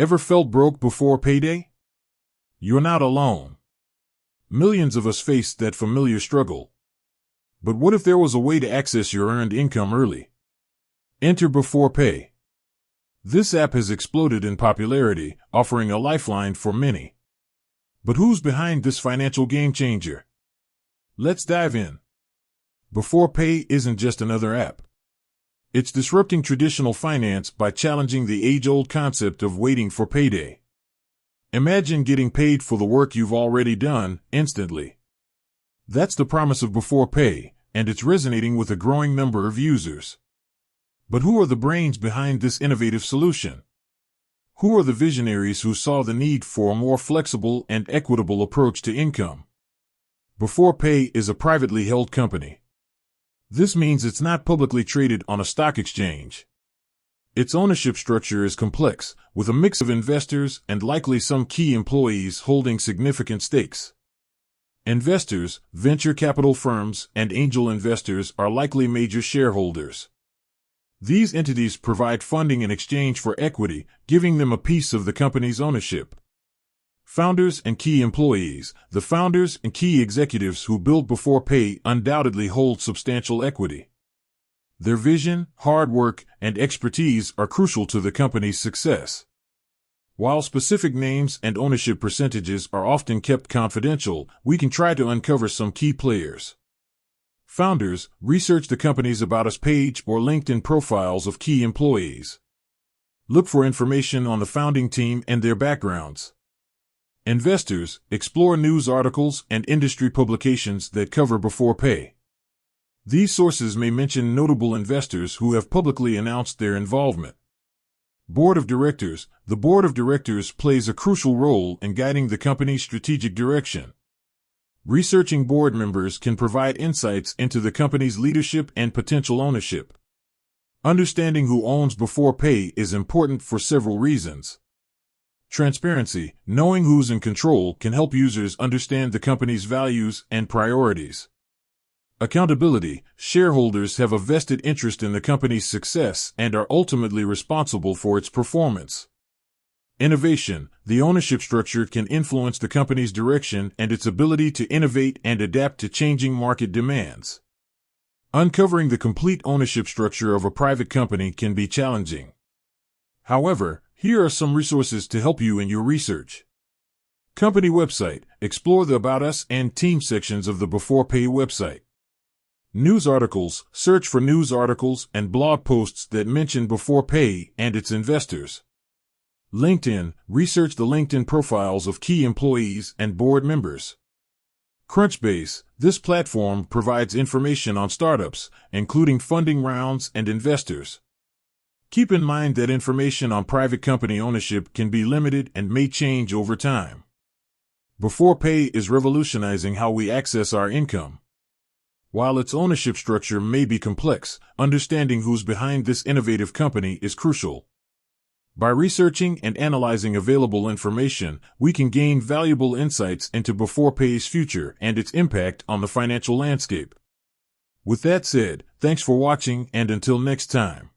Ever felt broke before payday? You're not alone. Millions of us face that familiar struggle. But what if there was a way to access your earned income early? Enter Beforepay. This app has exploded in popularity, offering a lifeline for many. But who's behind this financial game changer? Let's dive in. Beforepay isn't just another app. It's disrupting traditional finance by challenging the age-old concept of waiting for payday. Imagine getting paid for the work you've already done, instantly. That's the promise of Beforepay, and it's resonating with a growing number of users. But who are the brains behind this innovative solution? Who are the visionaries who saw the need for a more flexible and equitable approach to income? Beforepay is a privately held company. This means it's not publicly traded on a stock exchange. Its ownership structure is complex, with a mix of investors and likely some key employees holding significant stakes. Investors, venture capital firms, and angel investors are likely major shareholders. These entities provide funding in exchange for equity, giving them a piece of the company's ownership. Founders and key employees. The founders and key executives who built Beforepay undoubtedly hold substantial equity. Their vision, hard work, and expertise are crucial to the company's success. While specific names and ownership percentages are often kept confidential, we can try to uncover some key players. Founders, research the company's About Us page or LinkedIn profiles of key employees. Look for information on the founding team and their backgrounds. Investors, explore news articles and industry publications that cover Beforepay. These sources may mention notable investors who have publicly announced their involvement. Board of Directors. The Board of Directors plays a crucial role in guiding the company's strategic direction. Researching board members can provide insights into the company's leadership and potential ownership. Understanding who owns Beforepay is important for several reasons. Transparency. Knowing who's in control can help users understand the company's values and priorities. Accountability. Shareholders have a vested interest in the company's success and are ultimately responsible for its performance. Innovation. The ownership structure can influence the company's direction and its ability to innovate and adapt to changing market demands. Uncovering the complete ownership structure of a private company can be challenging. However, here are some resources to help you in your research. Company website. Explore the About Us and Team sections of the Beforepay website. News articles. Search for news articles and blog posts that mention Beforepay and its investors. LinkedIn. Research the LinkedIn profiles of key employees and board members. Crunchbase. This platform provides information on startups, including funding rounds and investors. Keep in mind that information on private company ownership can be limited and may change over time. Beforepay is revolutionizing how we access our income. While its ownership structure may be complex, understanding who's behind this innovative company is crucial. By researching and analyzing available information, we can gain valuable insights into Beforepay's future and its impact on the financial landscape. With that said, thanks for watching, and until next time.